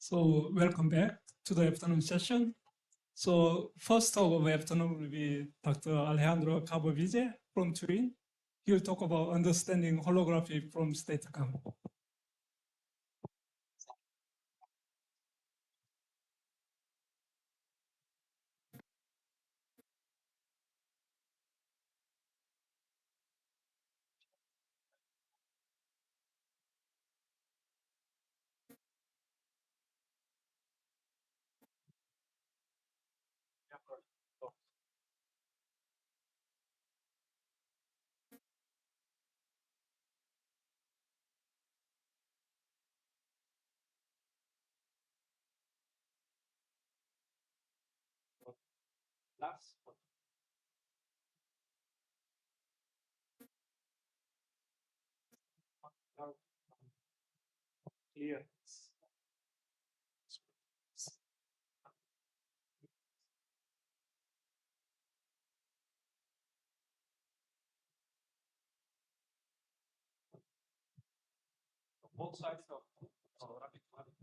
So welcome back to the afternoon session. So first talk of the afternoon will be Dr. Alejandro Cabo-Bizet from Turin. He will talk about understanding holography from state account. Both sides of holographic model.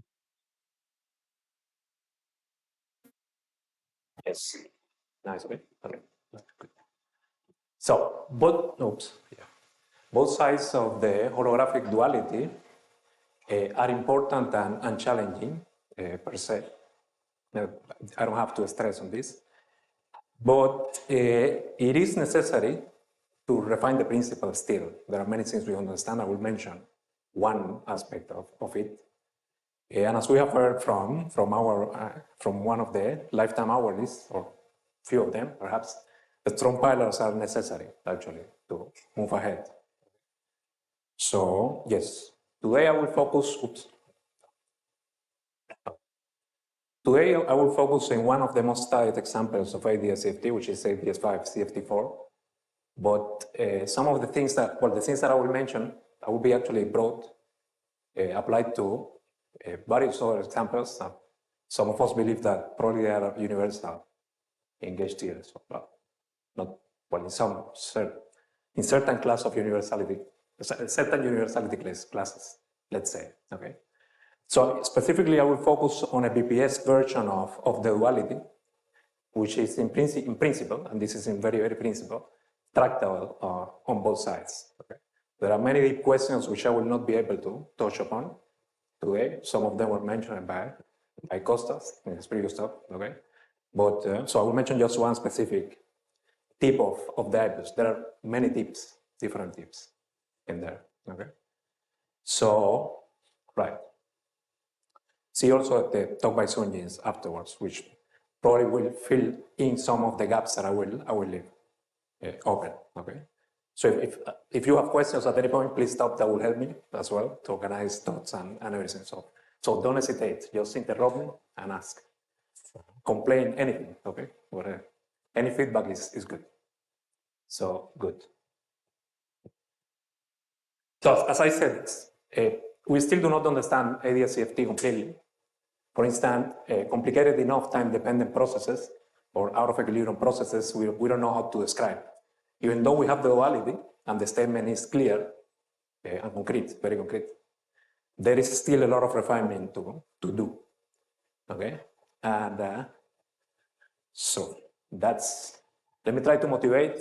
Yes. Nice. Okay. Okay. Good. So both sides of the holographic duality are important and challenging per se. I don't have to stress on this, but it is necessary to refine the principle still. There are many things we understand. I will mention one aspect of it. And as we have heard from one of the lifetime awardees, or few of them perhaps, the strong pillars are necessary actually to move ahead. So yes, today I will focus. Today I will focus on one of the most studied examples of ADS-CFT, which is ADS-5 CFT4. But some of the things that I will mention, I will be actually broad, applied to various other examples. Some of us believe that probably they are universal in gauge theories, but not well in certain class of universality, certain universality classes, let's say. Okay. So specifically, I will focus on a BPS version of the duality, which is in principle, and this is in very principle, tractable on both sides. Okay. There are many deep questions which I will not be able to touch upon today. Some of them were mentioned by Costas in his previous talk. Okay, but so I will mention just one specific tip of the IBUS. There are many tips, different tips in there. Okay, so right. See also the talk by Sunjins afterwards, which probably will fill in some of the gaps that I will leave open. Okay. So if you have questions at any point, please stop. That will help me as well to organize thoughts and everything. So don't hesitate. Just interrupt me and ask. Complain, anything. Okay. Whatever. Any feedback is good. So good. So as I said, we still do not understand ADS-CFT completely. For instance, complicated enough time-dependent processes or out-of-equilibrium processes, we don't know how to describe. Even though we have the duality and the statement is clear and concrete, very concrete, there is still a lot of refinement to do. Okay, and so that's. Let me try to motivate.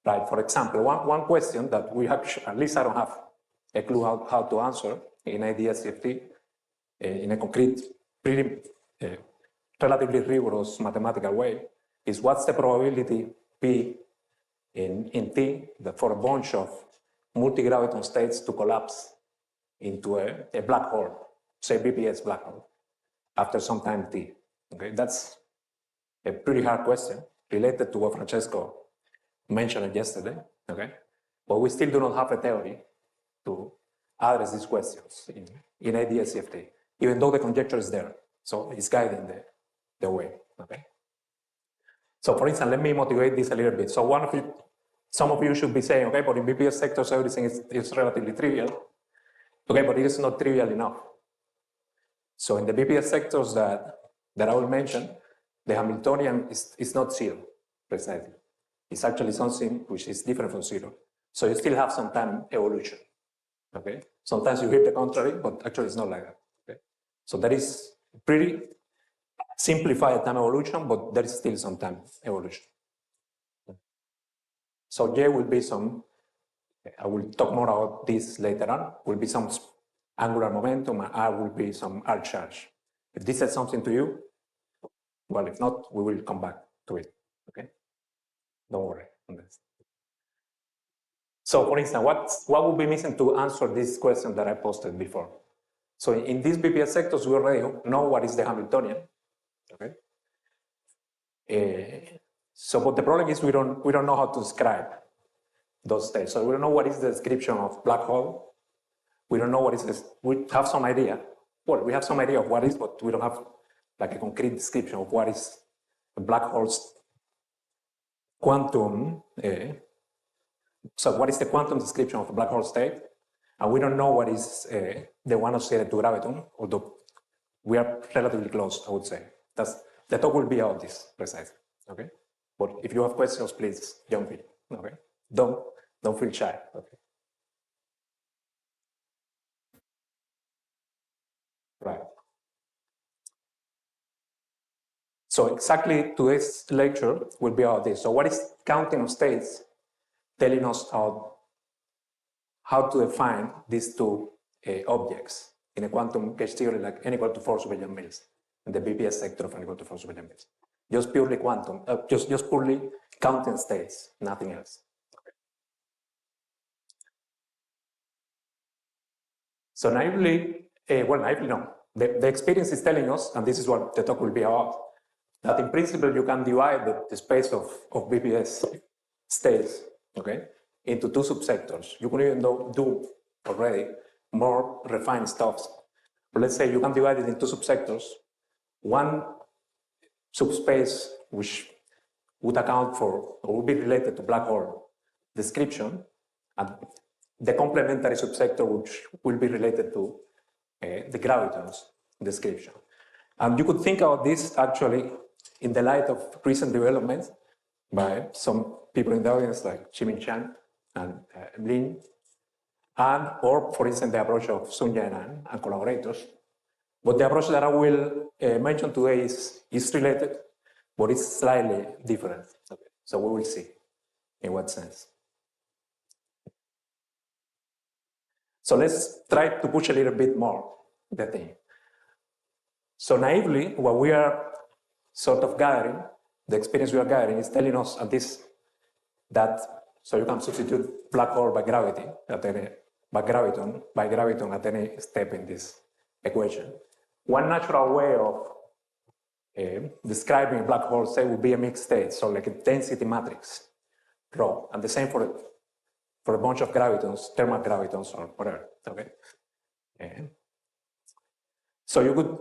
Right. For example, one question that we have, at least I don't have a clue how to answer in ADS-CFT in a concrete, pretty relatively rigorous mathematical way, is what's the probability P in T that for a bunch of multi-graviton states to collapse into a black hole, say BPS black hole, after some time T. Okay, that's a pretty hard question related to what Francesco mentioned yesterday. Okay, but we still do not have a theory to address these questions in ADS-CFT, even though the conjecture is there. So it's guiding the way. Okay. So for instance, let me motivate this a little bit. So some of you should be saying, okay, but in BPS sectors, everything is relatively trivial. Okay, but it is not trivial enough. So in the BPS sectors that I will mention, the Hamiltonian is not zero, precisely. It's actually something which is different from zero. So you still have some time evolution. Okay. Sometimes you hear the contrary, but actually it's not like that. Okay. So that is pretty simplified time evolution, but there is still some time evolution. So J will be some, I will talk more about this later on, will be some angular momentum, and R will be some R charge. If this says something to you, well, if not, we will come back to it, okay? Don't worry on this. So for instance, what would be missing to answer this question that I posted before? So in these BPS sectors, we already know what is the Hamiltonian, okay? So, but the problem is we don't know how to describe those states. So we don't know what is the description of black hole. We don't know what is this. We have some idea. Well, we have some idea of what is, but we don't have like a concrete description of what is a black hole's quantum. So what is the quantum description of a black hole state? And we don't know what is the one associated to graviton, although we are relatively close, I would say. The talk will be about this precisely, okay? But if you have questions, please jump in, okay? Don't feel shy, okay? Right. So exactly today's lecture will be about this. So what is counting of states telling us how to define these two objects in a quantum case theory like n equal to 4 super Young Mills, in the BPS sector of n equal to 4 super Young Mills. Just purely quantum, just purely counting states, nothing else. Okay. So naively, naively no. The experience is telling us, and this is what the talk will be about, that in principle you can divide the space of BPS states, okay, into two subsectors. You can even do already more refined stuff. But let's say you can divide it into subsectors. One subspace which would account for or would be related to black hole description, and the complementary subsector which will be related to the gravitons description. And you could think about this actually in the light of recent developments by some people in the audience like Chimin Chan and Lin, and or for instance the approach of Sun Yan and collaborators. But the approach that I will mention today is related, but it's slightly different. Okay. So we will see in what sense. So let's try to push a little bit more the thing. So naively, what we are sort of gathering, the experience we are gathering is telling us at this that, so you can substitute black hole by gravity, by graviton at any step in this equation. One natural way of describing a black hole state would be a mixed state, so like a density matrix, rho, and the same for a bunch of gravitons, thermal gravitons or whatever, okay? So you could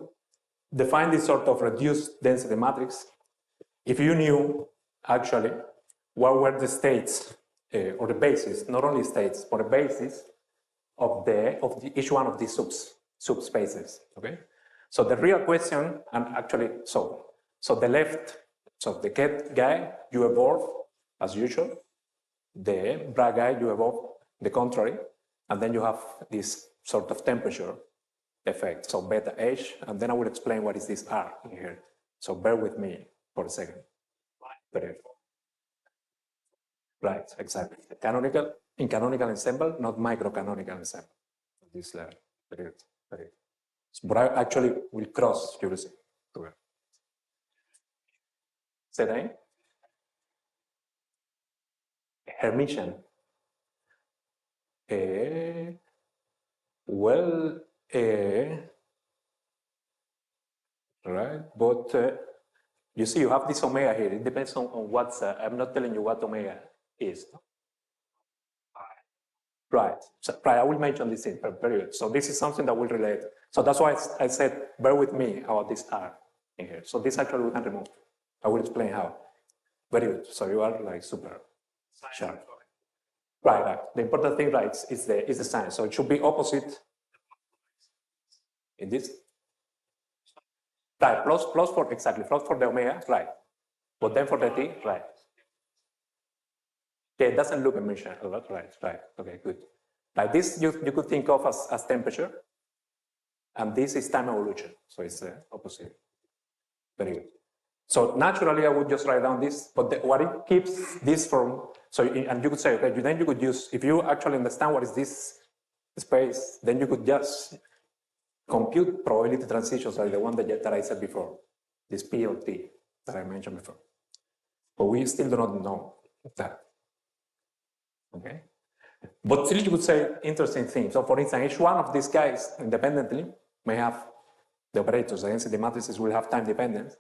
define this sort of reduced density matrix if you knew actually what were the states or the basis, not only states, but the basis of each one of these subspaces, okay? So the real question, and actually, so the left, so the ket guy, you evolve as usual. The bra guy, you evolve the contrary, and then you have this sort of temperature effect, so beta H, and then I will explain what is this R in here. So bear with me for a second. Right, exactly. In canonical ensemble, not microcanonical ensemble. This level, very good, very good. But I actually will cross, you will see. Say that again? Hermitian. Well, right, but you see, you have this omega here. It depends on what's, I'm not telling you what omega is. Right, so, right, I will mention this in period. So this is something that will relate. So that's why I said, bear with me about this R in here. So this actually we can remove. I will explain how. Very good, so you are like super sharp. Right, right. The important thing, right, is the sign. So it should be opposite in this. Right, plus for, exactly, plus for the omega, right. But then for the T, right. Okay, it doesn't look emission a lot, right, right. Okay, good. Like this, you could think of as temperature. and this is time evolution. So it's the opposite. Very good. So naturally, I would just write down this, but what it keeps this from, and you could say, okay, then you could use, if you actually understand what is this space, then you could just compute probability transitions like the one that I said before, this P or T that I mentioned before. But we still do not know that. Okay? But still you could say interesting things. So for instance, each one of these guys independently may have the operators, the density matrices will have time dependence.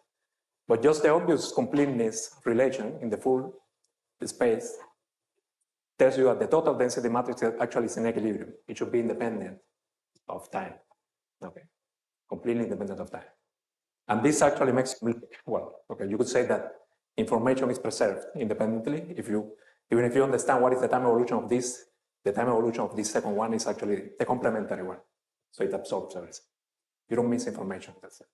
But just the obvious completeness relation in the full space tells you that the total density matrix actually is in equilibrium. It should be independent of time. Okay, completely independent of time. And this actually makes, well, okay, you could say that information is preserved independently. Even if you understand what is the time evolution of this, the time evolution of this second one is actually the complementary one. So it absorbs everything. You don't miss information, that's it.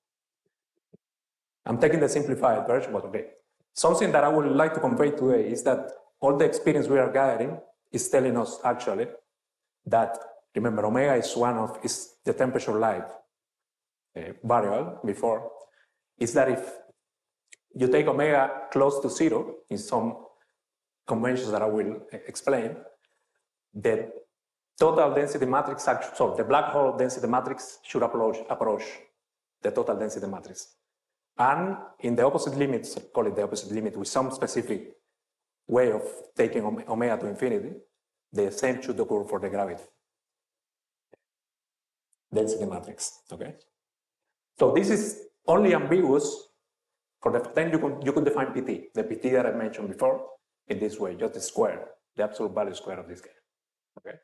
I'm taking the simplified version, but okay. Something that I would like to convey today is that all the experience we are gathering is telling us actually that, remember, omega is the temperature light variable before, is that if you take omega close to zero in some conventions that I will explain, the total density matrix, so the black hole density matrix should approach the total density matrix. And in the opposite limits, call it the opposite limit, with some specific way of taking omega to infinity, the same should occur for the gravity density matrix, okay? So this is only ambiguous for then you could define PT, the PT that I mentioned before, in this way, just the square, the absolute value square of this guy, okay?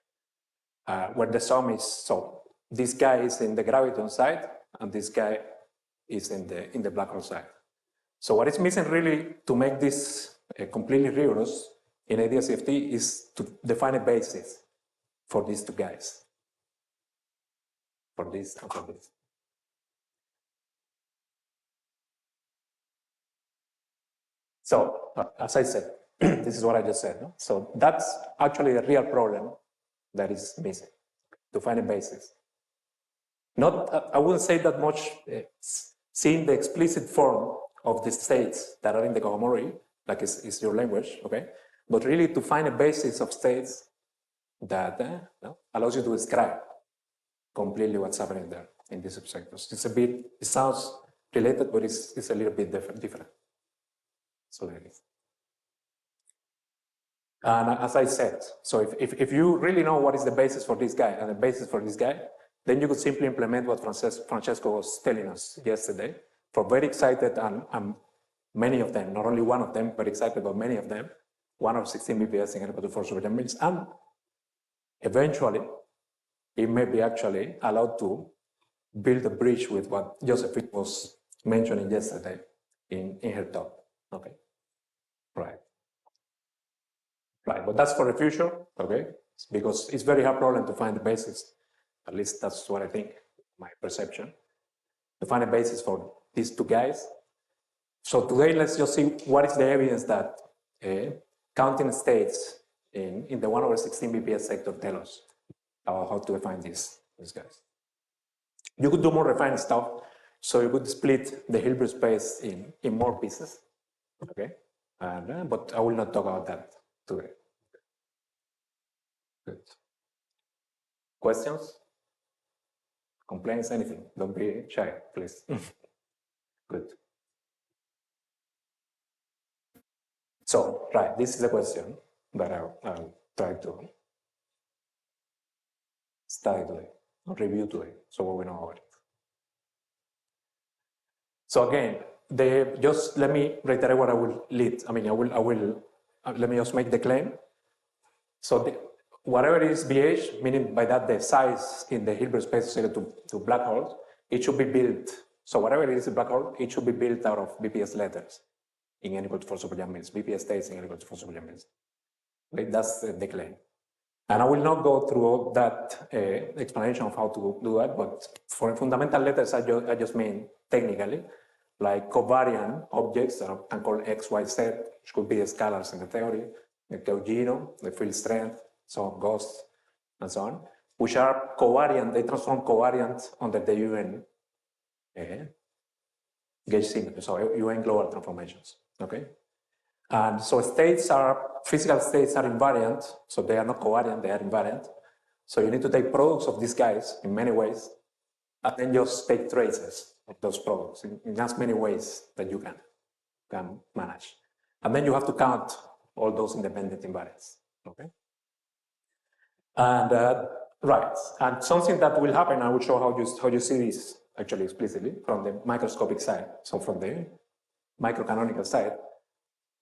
Where the sum is, so this guy is in the graviton side, and this guy is in the black hole side. So what is missing really to make this completely rigorous in ADS-CFT is to define a basis for these two guys, for this and for this. So as I said, this is what I just said. No? So that's actually the real problem that is missing, to find a basis. I wouldn't say that much seeing the explicit form of the states that are in the cohomology, like is your language, okay? But really to find a basis of states that allows you to describe completely what's happening there in these subsectors. It sounds related, but it's a little bit different. So there it is. And as I said, so if you really know what is the basis for this guy and the basis for this guy, then you could simply implement what Francesco was telling us yesterday. For very excited, and many of them, not only one of them, very excited about many of them, 1 over 16 BPS in equal to 4 super mills, and eventually, it may be actually allowed to build a bridge with what Josephine was mentioning yesterday in her talk. Okay, right. But that's for the future, okay? Because it's very hard problem to find the basis. At least that's what I think, my perception. To find a basis for these two guys. So today, let's just see what is the evidence that counting states in the 1 over 16 BPS sector tell us about how to define these guys. You could do more refined stuff. So you could split the Hilbert space in more pieces, okay? But I will not talk about that today. Good. Questions? Complaints, anything? Don't be shy, please. Good. So, right, this is a question that I'll try to study today, or review today, so what we know about it. So again, just let me reiterate what I will lead. I will let me just make the claim. So whatever is BH, meaning by that the size in the Hilbert space associated to black holes, it should be built. So whatever it is a black hole, it should be built out of BPS letters in n equal to 4 supergiant mills, BPS states in n equal to 4 supergiant mills. Okay, that's the claim. And I will not go through all that explanation of how to do that, but for fundamental letters, I just mean technically, like covariant objects that I can call X, Y, Z, which could be the scalars in the theory, the Keugino, the field strength, so on, ghosts, and so on. which are covariant, they transform covariant under the UN gauge symmetry, so UN global transformations, okay? And so physical states are invariant, so they are not covariant, they are invariant. So you need to take products of these guys in many ways, and then just take traces of those products in as many ways that you can manage. And then you have to count all those independent invariants, okay? And right, and something that will happen, I will show how you see this actually explicitly from the microscopic side, so from the microcanonical side,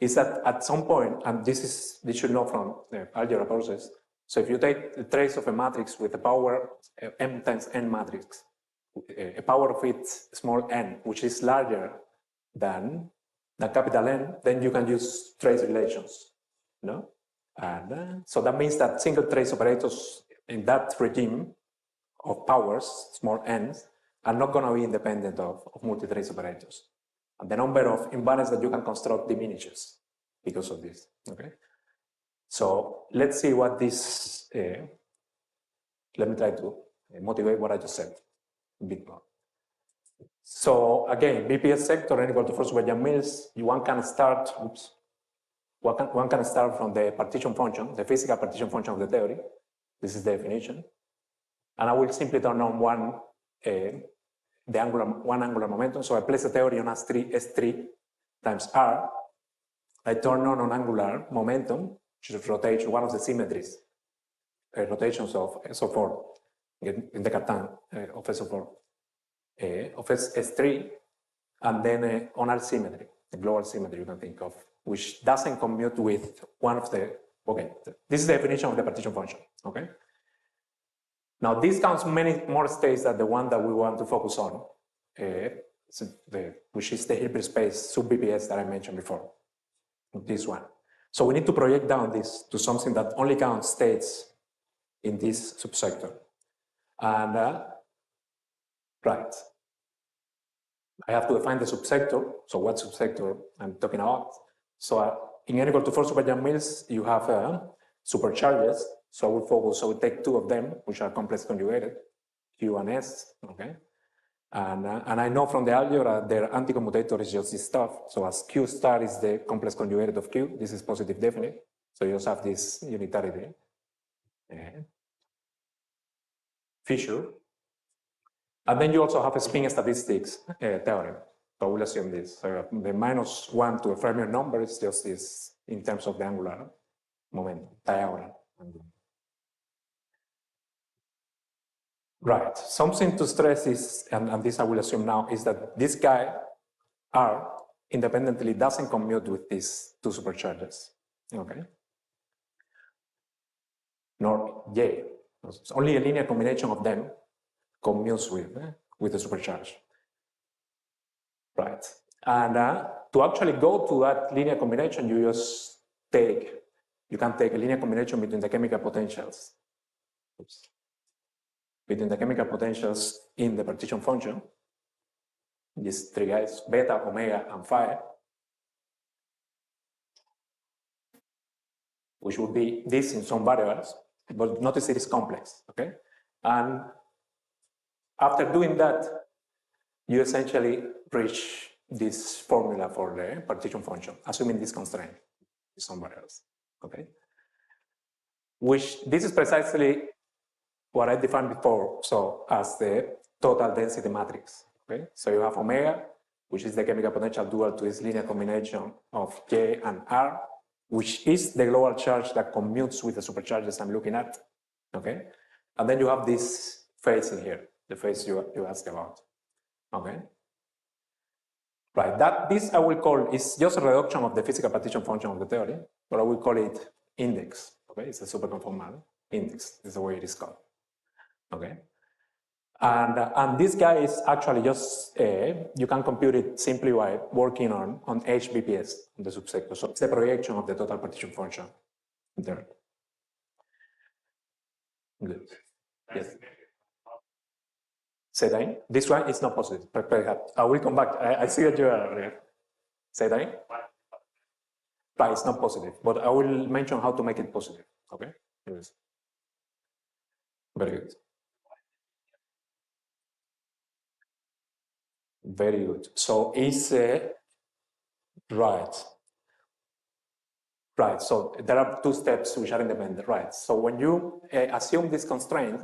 is that at some point, and this should know from the algebra process, so if you take the trace of a matrix with a power m times n matrix, a power of its small n, which is larger than capital N, then you can use trace relations, no? And so that means that single trace operators in that regime of powers, small n's, are not going to be independent of multi-trace operators. And the number of invariants that you can construct diminishes because of this, okay? So let's see what this, let me try to motivate what I just said a bit more. So again, BPS sector n equal to 4 super Yang-Mills, one can start from the partition function, the physical partition function of the theory. This is the definition. And I will simply turn on one angular momentum. So I place the theory on S3 times R. I turn on angular momentum, which rotates one of the symmetries, rotations of SO4 in the Cartan of SO4 of S3, and then on R symmetry, the global symmetry you can think of, which doesn't commute with one of the, okay, this is the definition of the partition function, okay? Now this counts many more states than the one that we want to focus on, which is the Hilbert space sub-BPS that I mentioned before, this one. So we need to project down this to something that only counts states in this subsector. And right, I have to define the subsector. So what subsector I'm talking about? So in n equal to 4 super Yang-Mills, you have supercharges. So I will focus, so we take two of them, which are complex conjugated, Q and S, okay? And I know from the algebra, their anticommutator is just this stuff. So as Q star is the complex conjugated of Q, this is positive definite. So you just have this unitarity feature. And then you also have a spin statistics theorem. So we'll assume this. So the -1 to a Fermion number is just this in terms of the angular momentum, diagonal. Right. Something to stress is, and this I will assume now, is that this guy, R, independently doesn't commute with these two supercharges. Okay? Nor J. It's only a linear combination of them commutes with the supercharge. Right. And to actually go to that linear combination, you can take a linear combination between the chemical potentials. Oops. Between the chemical potentials in the partition function, these three guys, beta, omega, and phi, which would be this in some variables, but notice it is complex, okay? And after doing that, you essentially reach this formula for the partition function, assuming this constraint is some variables, okay? Which this is precisely what I defined before, so as the total density matrix, okay? So you have omega, which is the chemical potential dual to this linear combination of J and R, which is the global charge that commutes with the supercharges I'm looking at, okay? And then you have this phase in here, the phase you asked about, okay? Right, this I will call, is just a reduction of the physical partition function of the theory, but I will call it index, okay? It's a superconformal index, is the way it is called, okay? And this guy is actually just, you can compute it simply by working on HBPS, on the subsector. So it's the projection of the total partition function there. Good. Yes. Say that again. This one is not positive. Perhaps. I will come back. I see that you are there. Say that again. Right, it's not positive, but I will mention how to make it positive. Okay? Yes. Very good. Very good. So it's right. Right. So there are two steps which are independent. Right. So when you assume this constraint,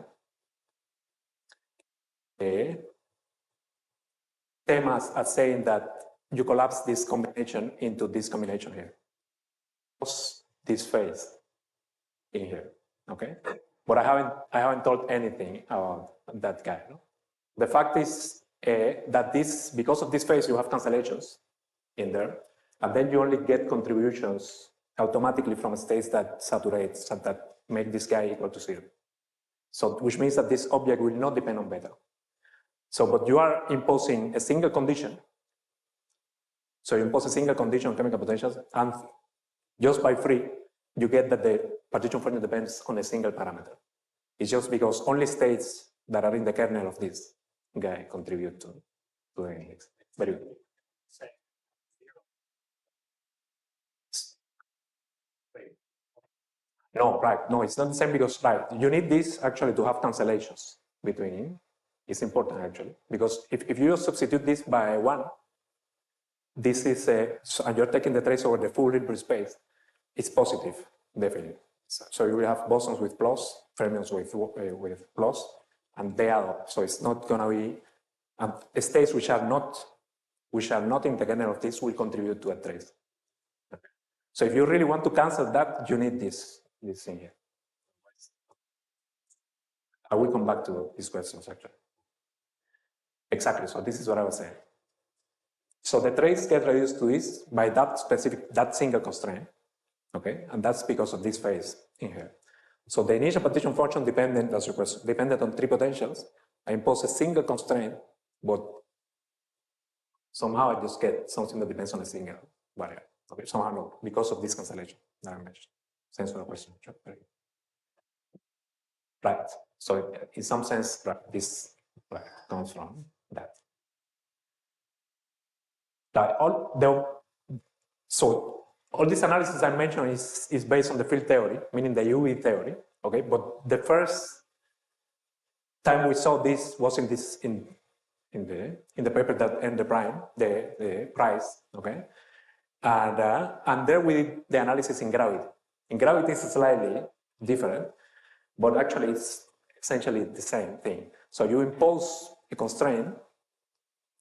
same as saying that you collapse this combination into this combination here. This phase in here. Okay. But I haven't told anything about that guy. No? The fact is that because of this phase, you have cancellations in there, and then you only get contributions automatically from states that saturate, so that make this guy equal to 0. So, which means that this object will not depend on beta. So, but you are imposing a single condition. So you impose a single condition on chemical potentials, and just by free, you get that the partition function depends on a single parameter. It's just because only states that are in the kernel of this guy contribute to the index. Very good. No, right. No, it's not the same because, right, you need this actually to have cancellations between. It's important actually, because if you substitute this by 1, this is and you're taking the trace over the full Hilbert space, it's positive, definitely. So you will have bosons with plus, fermions with plus, and they add up. So it's not going to be, states which are not in the kernel of this will contribute to a trace. So if you really want to cancel that, you need this thing here. I will come back to these questions actually. Exactly, so this is what I was saying. So the trace get reduced to this by that single constraint, okay? And that's because of this phase in here. So the initial partition function dependent on 3 potentials. I impose a single constraint, but somehow I just get something that depends on a single variable. Okay, somehow no, because of this cancellation that I mentioned. Sense of the question. Right. So in some sense, this comes from that. So all this analysis I mentioned is based on the field theory, meaning the UV theory. Okay, but the first time we saw this was in the paper that earned the prize. Okay, and there we did the analysis in gravity. In gravity, it's slightly different, but actually it's essentially the same thing. So you impose a constraint,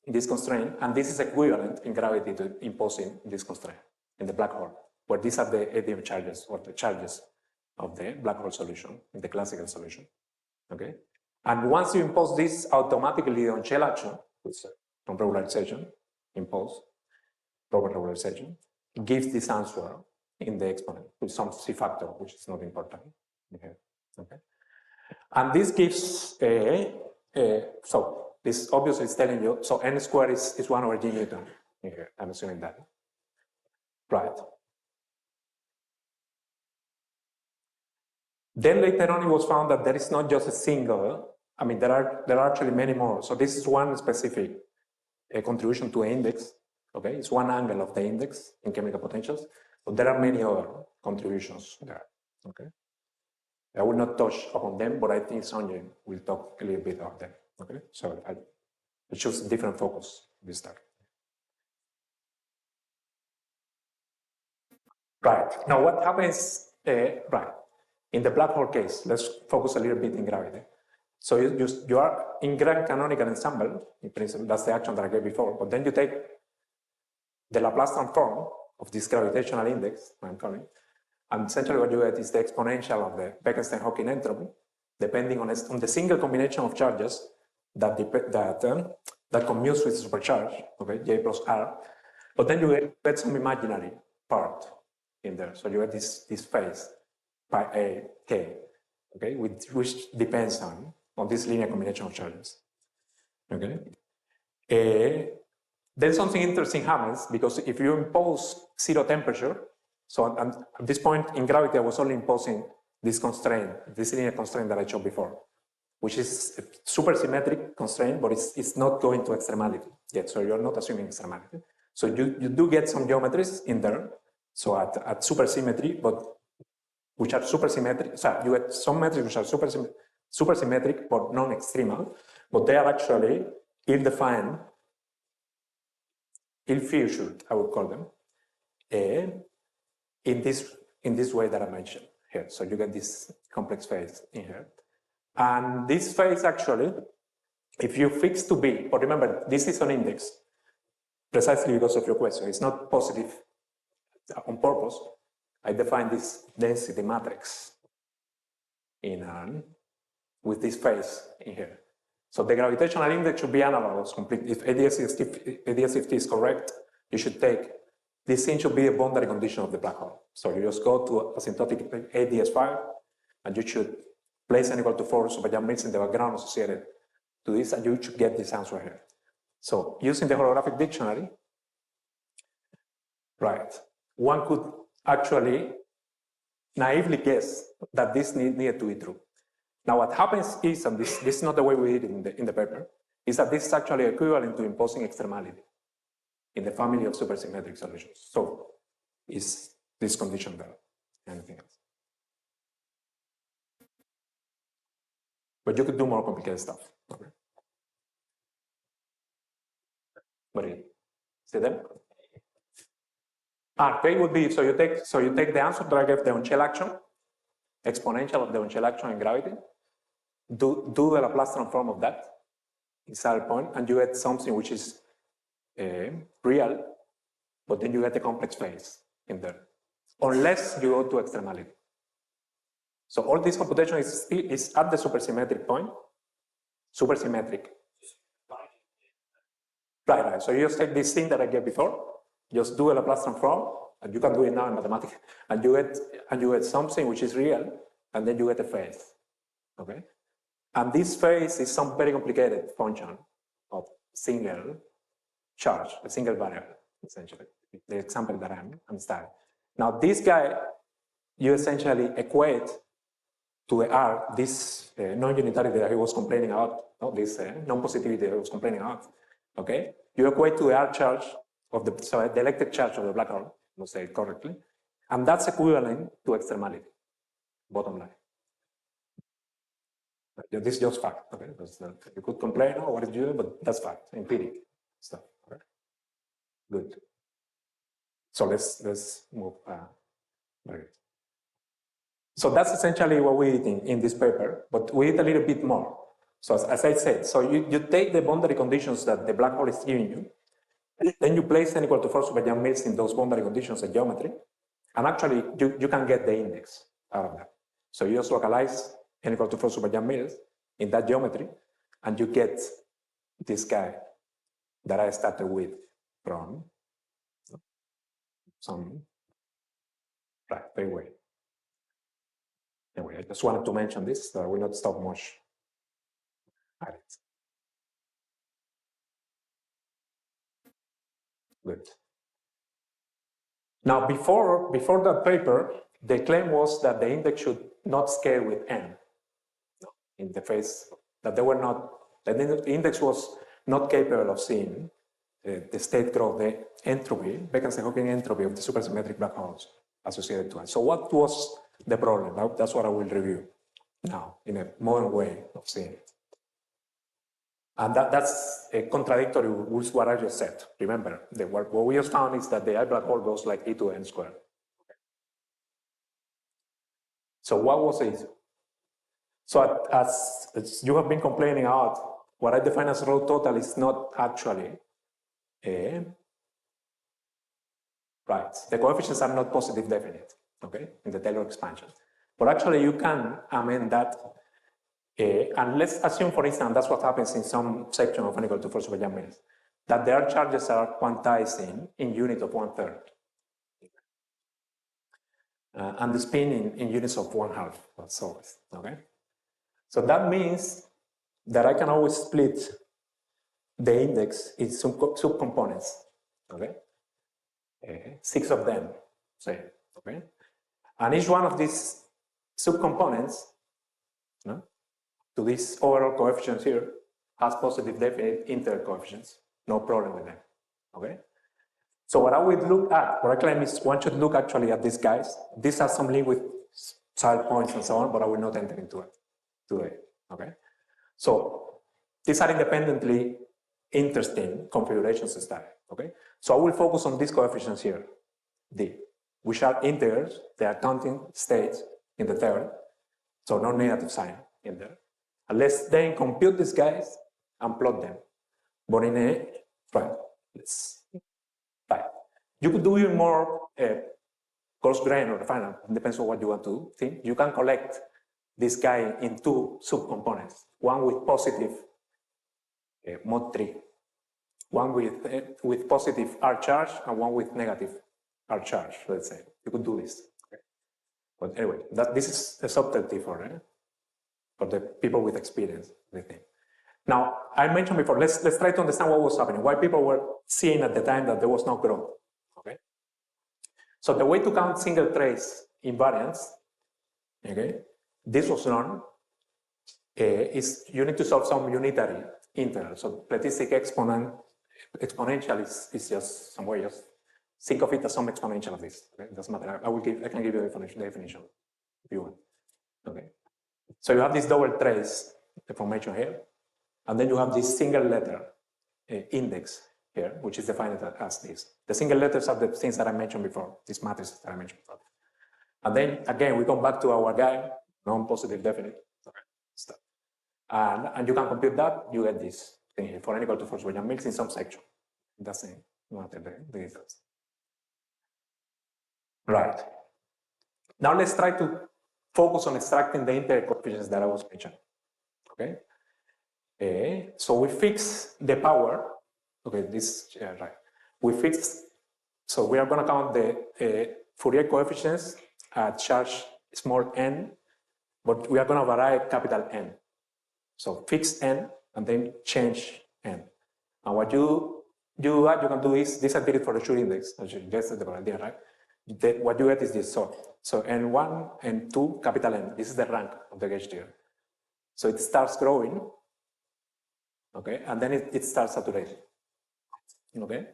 this constraint, and this is equivalent in gravity to imposing this constraint in the black hole, where these are the ADM charges, or the charges of the black hole solution, in the classical solution, okay? And once you impose this automatically on shell action, which from regularization, impose proper regularization, gives this answer in the exponent with some C factor, which is not important. Okay. And this gives so this obviously is telling you, so n squared is 1 over g Newton here. I'm assuming that. Right. Then later on it was found that there is not just a single, I mean there are actually many more. So this is one specific contribution to an index. Okay, it's one angle of the index in chemical potentials, but there are many other contributions there. Okay. I will not touch upon them, but I think Sonja will talk a little bit about them. Okay, so I choose a different focus this time. Right, now what happens, right, in the black hole case, let's focus a little bit in gravity. So you are in grand canonical ensemble, in principle, that's the action that I gave before, but then you take the Laplace transform of this gravitational index, I'm calling, and essentially what you get is the exponential of the Bekenstein-Hawking entropy, depending on the single combination of charges that commutes with supercharge, okay, J plus R, but then you get some imaginary part in there. So you get this phase, pi A, K, okay, which depends on this linear combination of charges, okay? Then something interesting happens, because if you impose 0 temperature, so at this point in gravity, I was only imposing this constraint, this linear constraint that I showed before, which is a supersymmetric constraint, but it's not going to extremality yet. So you're not assuming extremality. So you do get some geometries in there. So at supersymmetry, but which are supersymmetric. So you get some metrics which are supersymmetric but non-extremal, but they are actually ill-defined, ill-featured, I would call them, in this way that I mentioned here. So you get this complex phase in here. And this phase actually, if you fix to B, but remember, this is an index, precisely because of your question. It's not positive on purpose. I define this density matrix with this phase in here. So the gravitational index should be analogous completely. If ADS-CFT is correct, you should take, this thing should be a boundary condition of the black hole. So you just go to asymptotic ADS5, and you should place n equal to 4 superjump means in the background associated to this, and you should get this answer here. So using the holographic dictionary, right, one could actually naively guess that this needed to be true. Now what happens is, and this is not the way we did it in the paper, is that this is actually equivalent to imposing extremality in the family of supersymmetric solutions. So is this condition there? Anything else? But you could do more complicated stuff. Okay. What is it? See them? K would be, so you take the answer that I gave the on-shell action, exponential of the on-shell action in gravity, do the Laplace transform of that inside point, and you get something which is real, but then you get a complex phase in there, unless you go to extremality. So all this computation is at the supersymmetric point, supersymmetric. Right. So you just take this thing that I gave before, just do a Laplace transform, and you can do it now in mathematics, and you get something which is real, and then you get a phase. Okay? And this phase is some very complicated function of single charge, a single variable, essentially. The example that I'm studying. Now this guy, you essentially equate to the R, this non-unitarity that he was complaining about, this non-positivity that he was complaining about. Okay? You equate to the R charge of the electric charge of the black hole, let's say it correctly, and that's equivalent to extremality, bottom line. This is just fact, okay? You could complain, oh, what did you do? But that's fact, empiric stuff. Okay? Good. So let's move. So that's essentially what we did in this paper, but we did a little bit more. So as I said, so you take the boundary conditions that the black hole is giving you, then you place n equal to 4 superjump means in those boundary conditions in geometry, and actually you can get the index out of that. So you just localize n equal to 4 superjump means in that geometry, and you get this guy that I started with from some very way. Anyway, I just wanted to mention this, so I will not stop much at it. Good. Now, before that paper, the claim was that the index should not scale with n in the phase, that the index was not capable of seeing the state growth, the entropy, Bekenstein-Hawking entropy of the supersymmetric black holes associated to it. So what was the problem? That's what I will review now in a modern way of seeing it. And that's contradictory with what I just said. Remember, what we just found is that the I black hole goes like e to n squared. So what was it? So as you have been complaining out, what I define as row total is not actually right. The coefficients are not positive definite, okay, in the Taylor expansion. But actually you can amend that, and let's assume, for instance, that's what happens in some section of n equal to 4 superjump means, that their charges are quantizing in unit of 1/3. And the spin in units of 1/2, that's always, okay? So that means that I can always split the index in subcomponents, okay? 6 of them, say, okay? And each one of these subcomponents, to these overall coefficients here, has positive definite intercoefficients, no problem with them, okay? So what I would look at, what I claim is one should look actually at these guys. These are some link with child points and so on, but I will not enter into it today. okay? So these are independently interesting configurations to study, okay? So I will focus on these coefficients here, D, which are integers, they are counting states in the theory, so no negative sign in there. And let's then compute these guys and plot them. But in a, right, you could do even more coarse grain or refined, depends on what you want to think. You can collect this guy in two subcomponents, one with positive mod 3, one with positive R charge and one with negative R charge, let's say. You could do this. Okay. But anyway, this is a subtlety for the people with experience, they think. Now, I mentioned before, let's try to understand what was happening, why people were seeing at the time that there was no growth. Okay. So the way to count single trace invariants, okay, this was known, is you need to solve some unitary integral. So platistic exponential is just some way, just think of it as some exponential of this. Okay? It doesn't matter. I can give you a definition if you want. Okay. So you have this double trace formation here, and then you have this single letter index here, which is defined as this. The single letters are the things that I mentioned before, these matrices that I mentioned before. And then again, we come back to our guy, non-positive definite. Okay. Stop. And you can compute that, you get this thing here for n equal to force when you're mixing some section. It doesn't matter the details. Right. Now let's try to focus on extracting the integer coefficients that I was mentioning. Okay. So we fix the power. Okay, this right. We fix. So we are going to count the Fourier coefficients at charge small n, but we are going to vary capital N. So fix n and then change n. And what you can do is this I did it for the Schur index. That's the idea, right? What you get is this. So n1, n2, capital N. This is the rank of the gauge theory. So it starts growing, okay, and then it starts saturating, okay.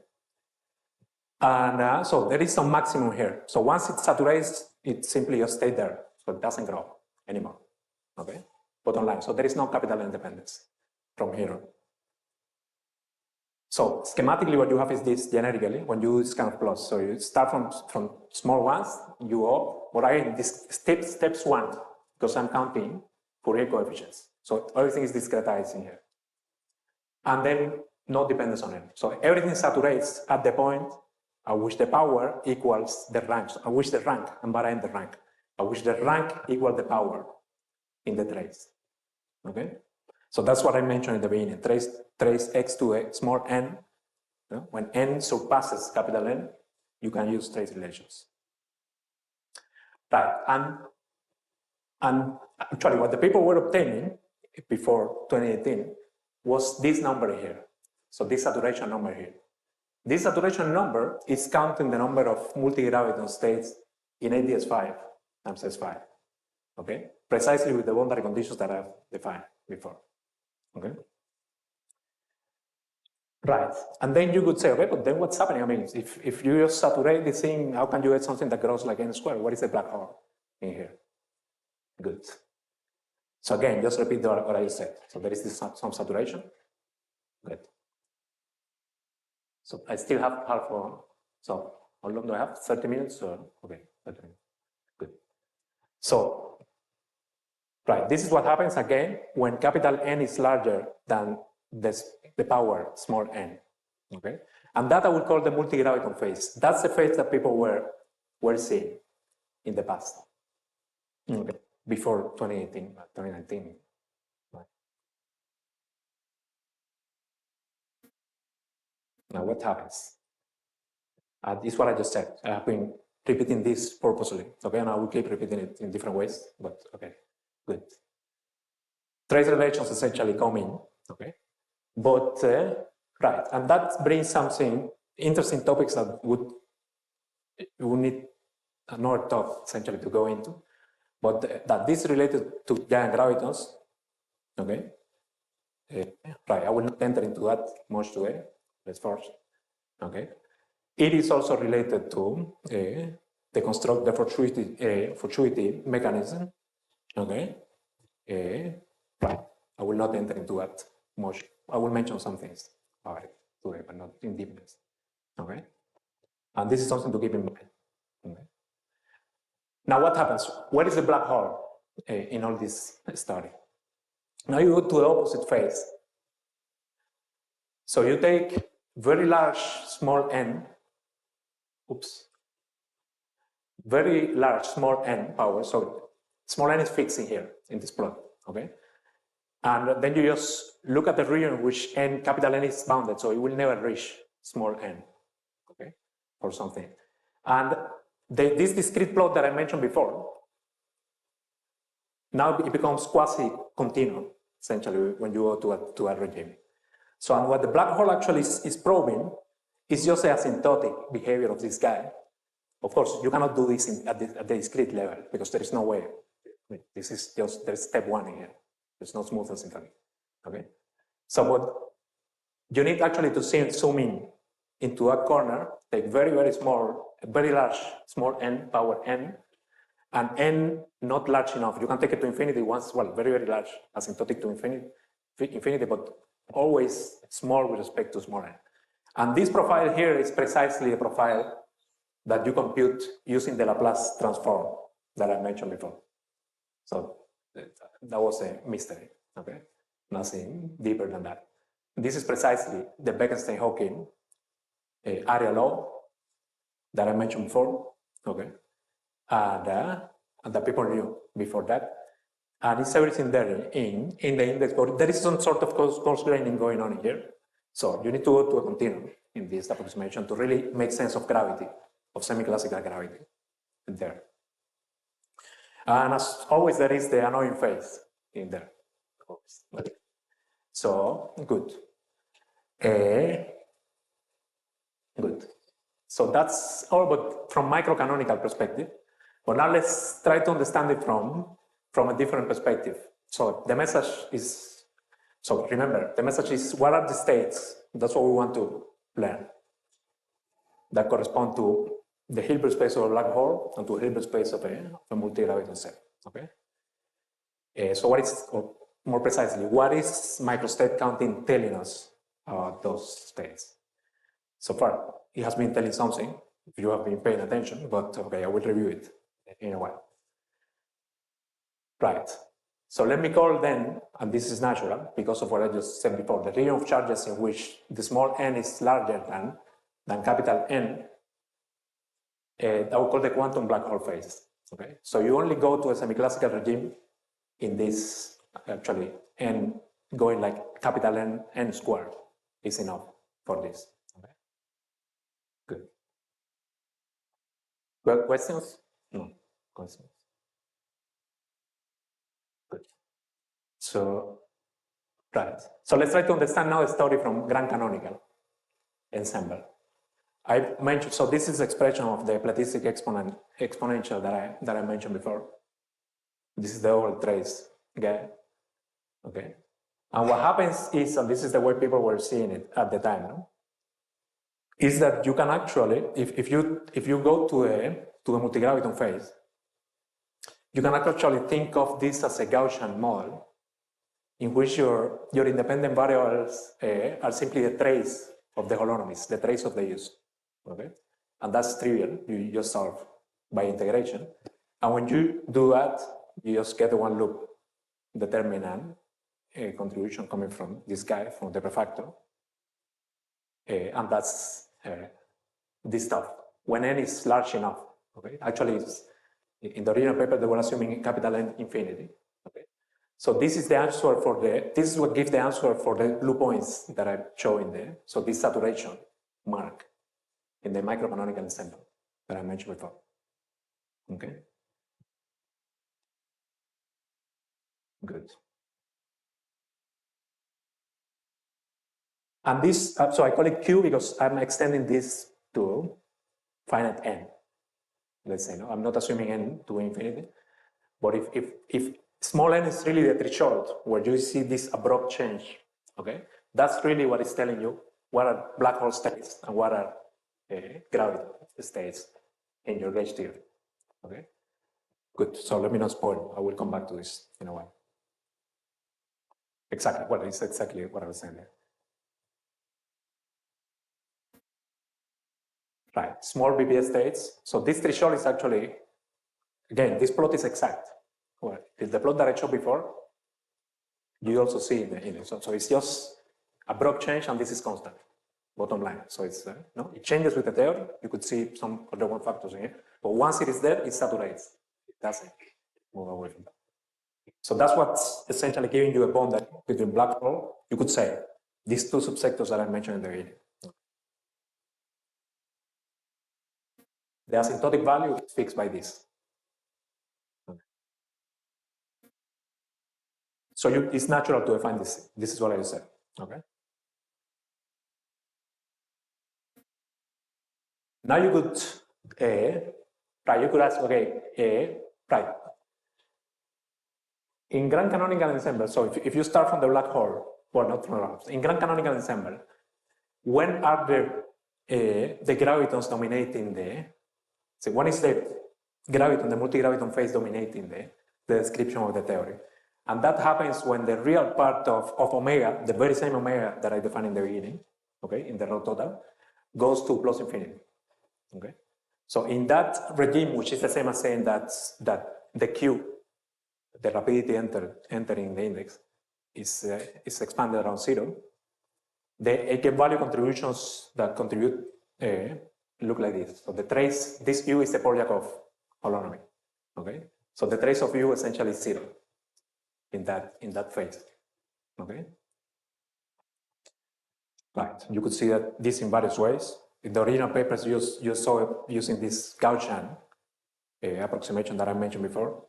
And so there is some maximum here. So once it saturates, it simply just stays there, so it doesn't grow anymore, okay. Bottom line. So there is no capital N dependence from here on. So schematically, what you have is this generically when you do this kind of plots. So you start from small ones, you go, but again, this steps one, because I'm counting Fourier coefficients. So everything is discretized in here. And then no dependence on n. So everything saturates at the point at which the power equals the rank, at which the rank, I'm varying the rank, at which the rank equals the power in the trace. Okay? So that's what I mentioned in the beginning. Trace x to a small n. You know, when n surpasses capital N, you can use trace relations. Right, and actually what the people were obtaining before 2018 was this number here. So this saturation number here. This saturation number is counting the number of multi-graviton states in ADS5 times S5. Okay? Precisely with the boundary conditions that I've defined before. Okay? Right. And then you could say, okay, but then what's happening? I mean, if you just saturate the thing, how can you get something that grows like n squared? What is the black hole in here? Good. So again, just repeat what I just said. So there is this some saturation. Good. So I still have half hour. So how long do I have? 30 minutes? Or, okay, 30 minutes. Good. So, right, this is what happens again when capital N is larger than the power small n. Okay? And that I would call the multi-graviton phase. That's the phase that people were seeing in the past. Okay. Before 2018, 2019. Right. Now what happens? This is what I just said. I've been repeating this purposely, okay? And I will keep repeating it in different ways, but okay, good. Trace relations essentially come in, okay? But, right, and that brings something, interesting topics that we need another talk essentially to go into, but that this is related to giant gravitons, okay? Right, I will not enter into that much today, let's first, okay? It is also related to the fortuity mechanism, okay? Right. I will not enter into that much. I will mention some things about it today, but not in deepness. Okay. And this is something to keep in mind. Okay. Now, what happens? What is the black hole in all this study? Now you go to the opposite phase. So you take very large, small n, very large, small n power. So small n is fixed in here in this plot, okay? And then you just look at the region in which n, capital N is bounded, so it will never reach small n, okay, or something. And this discrete plot that I mentioned before, now it becomes quasi-continuum, essentially, when you go to a regime. So and what the black hole actually is probing is just the asymptotic behavior of this guy. Of course, you cannot do this at the discrete level because there is no way. This is just, there's step one in here. There's no smooth asymptotic, okay? So what you need actually to zoom in into a corner, take very, very small, very large, small n, power n, and n not large enough. You can take it to infinity once, well, very, very large, asymptotic to infinity, but always small with respect to small n. And this profile here is precisely the profile that you compute using the Laplace transform that I mentioned before. So that was a mystery, okay? Nothing deeper than that. This is precisely the Bekenstein-Hawking area law that I mentioned before, okay? And that people knew before that. And it's everything there in the index, but there is some sort of coarse graining going on here. So you need to go to a continuum in this approximation to really make sense of gravity, of semi-classical gravity there. And as always, there is the annoying phase in there. So, good. Good. So that's all, but from microcanonical perspective. But now let's try to understand it from a different perspective. So the message is, so remember, the message is what are the states? That's what we want to learn. That correspond to the Hilbert space of a black hole and to the Hilbert space of a multi-graviton set, okay? So what is, or more precisely, what is microstate counting telling us about those states? So far, it has been telling something, if you have been paying attention, but okay, I will review it in a while. Right. So let me call then, and this is natural because of what I just said before, the region of charges in which the small n is larger than capital N, I will call the quantum black hole phase. Okay. So you only go to a semi-classical regime in this, actually, n going like capital N squared is enough for this. Okay. Good. Well, questions? No questions. Good. So, right. So let's try to understand now the story from grand canonical ensemble. I mentioned, so this is the expression of the platistic exponential that I mentioned before. This is the old trace guy. Okay. And what happens is, and this is the way people were seeing it at the time, no? Is that you can actually, if you go to a multigraviton phase, you can actually think of this as a Gaussian model in which your independent variables are simply the trace of the holonomies, the trace of the use. Okay? And that's trivial, you just solve by integration. And when you do that, you just get one loop determinant contribution coming from this guy, from the prefactor. And that's this stuff. When n is large enough, okay? Actually, in the original paper, they were assuming capital N infinity. Okay? So this is the answer for this is what gives the answer for the blue points that I'm showing there. So this saturation mark in the microcanonical ensemble that I mentioned before. Okay. Good. And this, so I call it Q because I'm extending this to finite n. Let's say, no, I'm not assuming n to infinity. But if small n is really the threshold where you see this abrupt change, okay, that's really what it's telling you what are black hole states and what are gravity states in your gauge theory. Okay, good. So let me not spoil. I will come back to this in a while. Exactly. Well, it's exactly what I was saying there. Right. Small BPS states. So this threshold is actually, again, this plot is exact. Well, the plot that I showed before, you also see in it. So it's just a broad change, and this is constant, bottom line. So it's no, it changes with the theory. You could see some other one factors in it, but once it is there, it saturates. It doesn't move away from that. So that's what's essentially giving you a bond that between black hole. You could say these two subsectors that I mentioned in the beginning. The asymptotic value is fixed by this. So it's natural to define this. This is what I said. Okay. Now you could, right? You could ask, okay, right? In Grand Canonical ensemble, so if you start from the black hole, well, not from in Grand Canonical ensemble, when are the gravitons dominating the? So when is the graviton, the multi-graviton phase dominating the description of the theory? And that happens when the real part of omega, the very same omega that I defined in the beginning, okay, in the rho total, goes to plus infinity. Okay, so in that regime, which is the same as saying that the Q, the rapidity entering the index, is expanded around zero, the eigenvalue contributions that contribute look like this. So the trace, this U is the Polyakov holonomy. Okay, so the trace of U essentially is zero in that phase. Okay, right. You could see that this in various ways. In the original papers, you saw it using this Gaussian approximation that I mentioned before.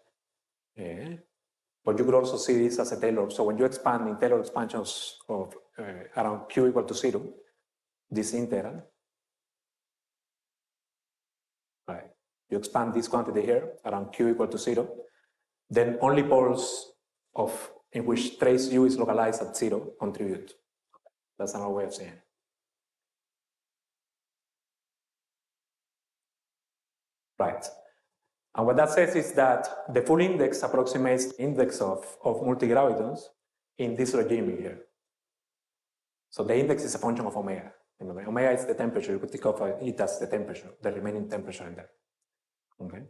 But you could also see this as a Taylor. So when you expand in Taylor expansions of around Q equal to zero, this integral, right? You expand this quantity here around Q equal to zero, then only poles in which trace U is localized at zero contribute. That's another way of saying it. Right. And what that says is that the full index approximates the index of multigravitons in this regime here. So the index is a function of omega. Omega is the temperature. You could think of it as the temperature, the remaining temperature in there. Okay.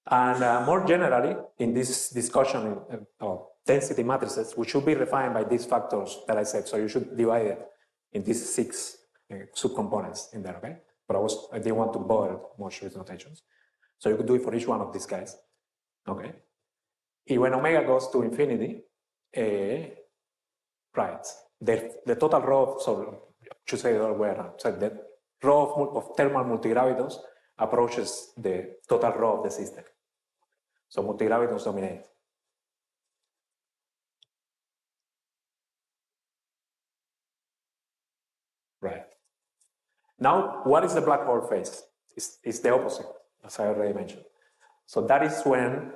And more generally, in this discussion of density matrices, we should be refined by these factors that I said. So you should divide it in these 6 subcomponents in there. Okay. But I didn't want to bother much with notations. So you could do it for each one of these guys. Okay. And when omega goes to infinity, right, the total rho of, so should say the other way around. So the rho of thermal multigravitons approaches the total rho of the system. So multigravitons dominate. Right. Now, what is the black hole phase? It's the opposite, as I already mentioned. So that is when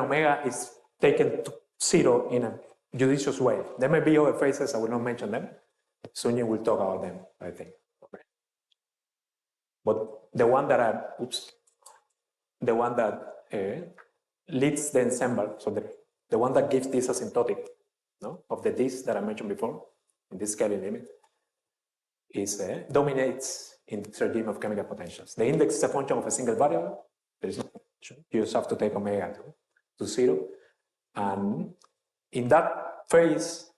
omega is taken to zero in a judicious way. There may be other phases, I will not mention them. Soon you will talk about them, I think. Okay. But the one that leads the ensemble, so the one that gives this asymptotic, no, of the this that I mentioned before, in this scaling limit, is dominates in this regime of chemical potentials. The index is a function of a single variable. There is no function. You just have to take omega to zero. And in that phase,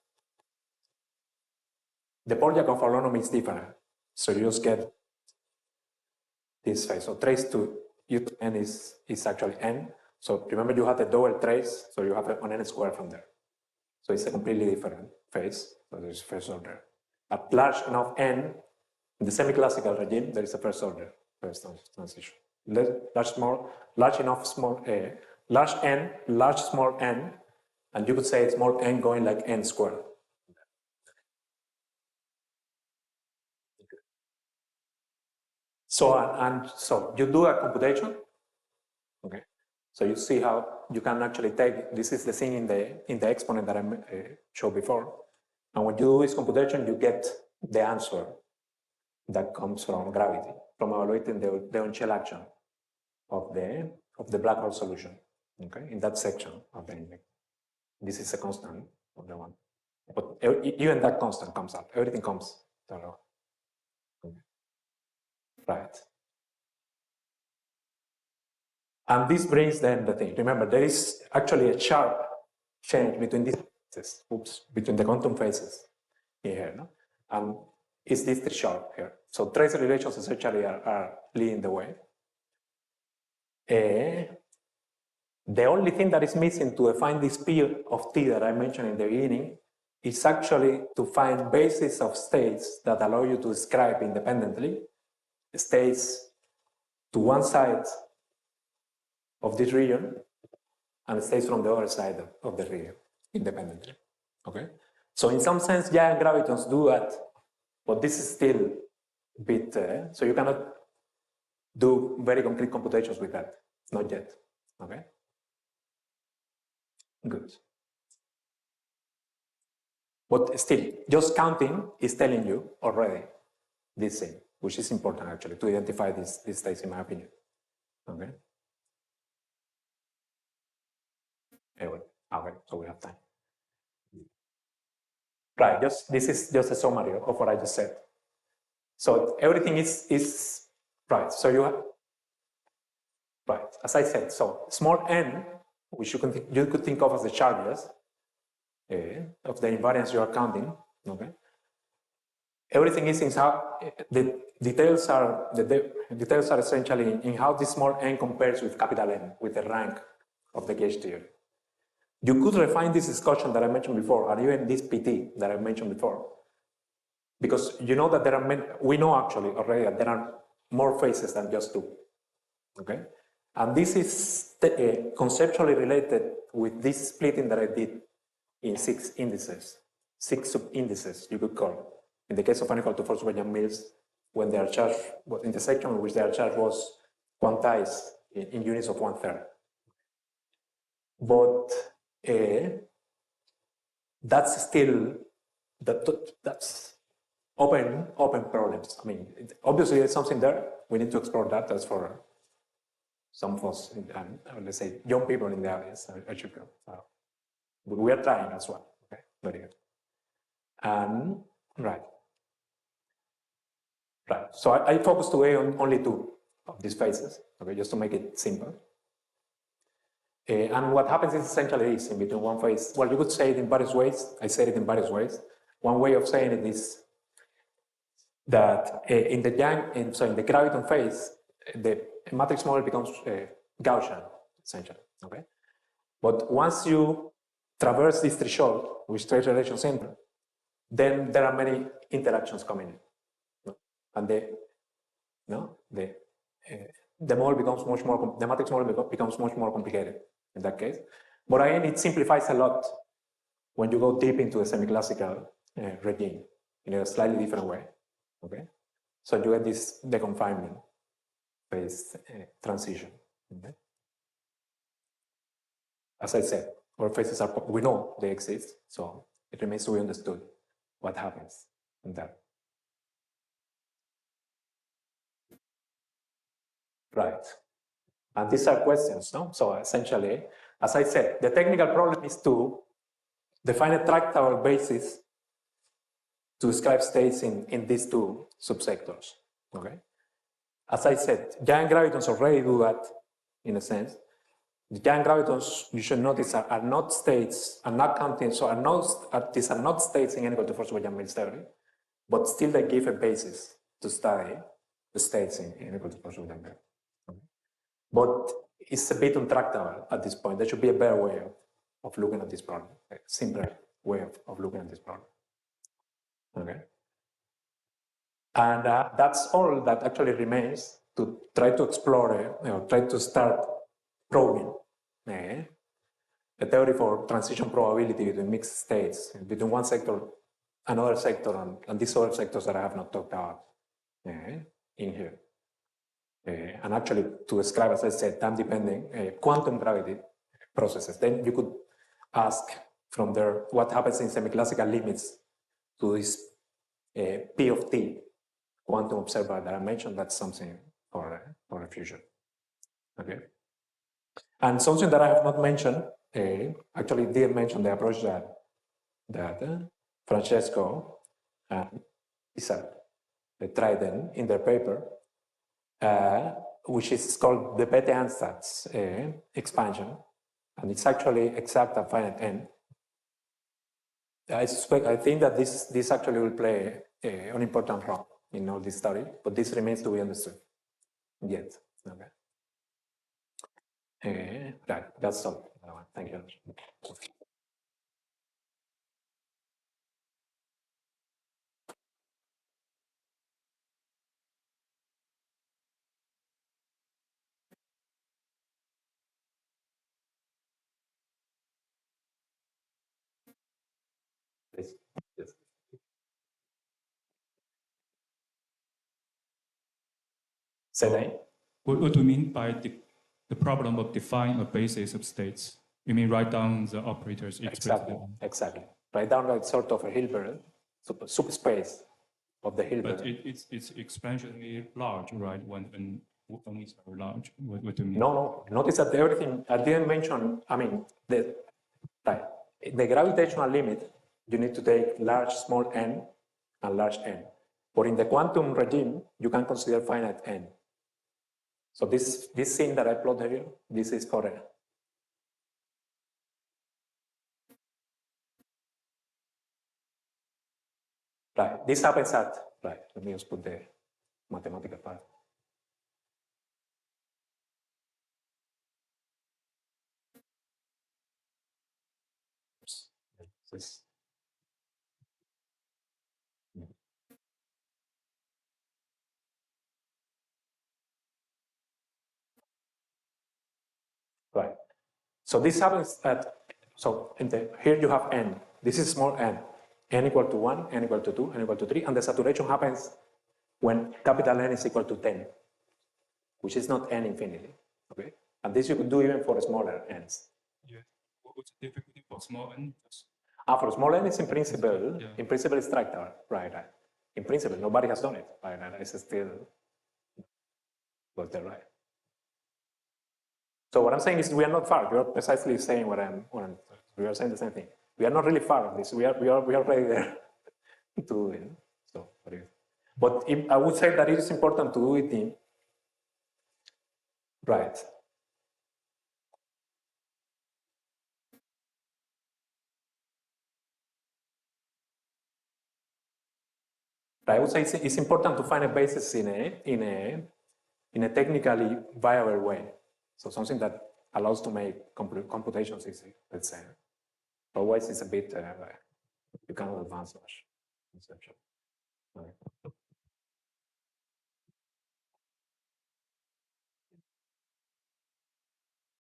the Polyakov holonomy is different. So you just get this phase. So trace to U to n is actually n. So remember you have the double trace, so you have an n squared from there. So it's a completely different phase. So there's first order. At large enough n, in the semi-classical regime, there is a first order phase transition. Large enough small large n, large small n, and you could say small n going like n squared. So you do a computation, okay? So you see how you can actually take, this is the thing in the exponent that I showed before. And when you do this computation, you get the answer that comes from gravity, from evaluating the on-shell action of the black hole solution, okay, in that section of the index. This is a constant of the one. But even that constant comes out. Everything comes down low. Right. And this brings then the thing. Remember, there is actually a sharp change between these phases, between the quantum phases in here. No? And it's this sharp here. So trace relations essentially are leading the way. The only thing that is missing to define this P of T that I mentioned in the beginning is actually to find bases of states that allow you to describe independently states to one side of this region and states from the other side of the region independently. Okay? So in some sense, giant gravitons do that, but this is still a bit, so you cannot do very concrete computations with that, not yet. Okay? Good. But still, just counting is telling you already this thing, which is important actually to identify these states, in my opinion. Okay. Anyway, okay, so we have time. Right. This is just a summary of what I just said. So everything is right. So you have right, as I said. So small n, which you could think of as the charges of the invariance you are counting. Okay. Everything is in how the details are essentially in how this small n compares with capital N, with the rank of the gauge theory. You could refine this discussion that I mentioned before, and even this PT that I mentioned before, because you know that there are we know actually already that there are more phases than just two. Okay, and this is conceptually related with this splitting that I did in 6 indices, 6 sub-indices you could call it. In the case of n equal to 4 super-Young mills, when their charge, in the section in which their charge was quantized in units of 1/3. But that's still, that's open problems. I mean, obviously there's something there. We need to explore that. That's for some of us, and let's say young people in the audience, I should go. But we are trying as well. Okay, very good. Right. Right. So I focus today on only 2 of these phases, okay, just to make it simple. And what happens is essentially this in between one phase. Well, you could say it in various ways. I said it in various ways. One way of saying it is that in the graviton phase, the matrix model becomes Gaussian, essentially. Okay. But once you traverse this threshold, which trace relation center, then there are many interactions coming in. And the model becomes much more, the matrix model becomes much more complicated in that case. But again, it simplifies a lot when you go deep into a semi-classical regime in a slightly different way. Okay, so you get this deconfinement phase transition. Okay? As I said, our phases are, we know they exist, so it remains to be understood what happens in that. Right. And these are questions, no? So essentially, as I said, the technical problem is to define a tractable basis to describe states in these 2 subsectors, okay? As I said, giant gravitons already do that, in a sense. The giant gravitons, you should notice, are not states, are not counting, so these are not states in n equal to 4 super-Young mills theory, but still they give a basis to study the states in n equal to 4 super-Young mills. But it's a bit untractable at this point. There should be a better way of looking at this problem, a simpler way of looking at this problem. Okay. And that's all that actually remains to try to explore, try to start probing a theory for transition probability between mixed states, between one sector, another sector, and these other sectors that I have not talked about in here. And actually to describe, as I said, time-dependent quantum gravity processes. Then you could ask from there what happens in semi-classical limits to this P of T quantum observer that I mentioned. That's something for the future. Okay. And something that I have not mentioned, actually didn't mention the approach that that Francesco and Isaac tried in their paper, which is called the Bethe-Ansatz expansion, and it's actually exact at finite n. I think that this actually will play an important role in all this study, but this remains to be understood yet. Okay. Right, that's all. Thank you. Please. Yes. Say that. What do you mean by the problem of defining a basis of states? You mean write down the operators explicitly? Exactly. Write down like sort of a Hilbert subspace of the Hilbert. But it's exponentially large, right? When it's very large. What do you mean? No. Notice that everything I didn't mention. I mean, the gravitational limit, you need to take large small n and large n. But in the quantum regime, you can consider finite n. So this thing that I plotted here, this is correct. Right. This happens at, right, let me just put the mathematical part. This. Right. So this happens at, so here you have n. This is small n. N equal to 1, n equal to 2, n equal to 3, and the saturation happens when capital N is equal to 10, which is not n infinity. Okay? And this you could do even for smaller n's. Yeah. What's the difficulty for small n? For small n, it's in principle, it's tractable, right? In principle, nobody has done it, right? It's still, was there, right? So what I'm saying is we are not far. You're precisely saying we are saying the same thing. We are not really far of this. We are already there to do it. So, but I would say that it is important to do it in, right. I would say it's important to find a basis in a technically viable way. So something that allows to make computations easy, let's say. Otherwise, it's a bit, you cannot advance much conceptually. Okay.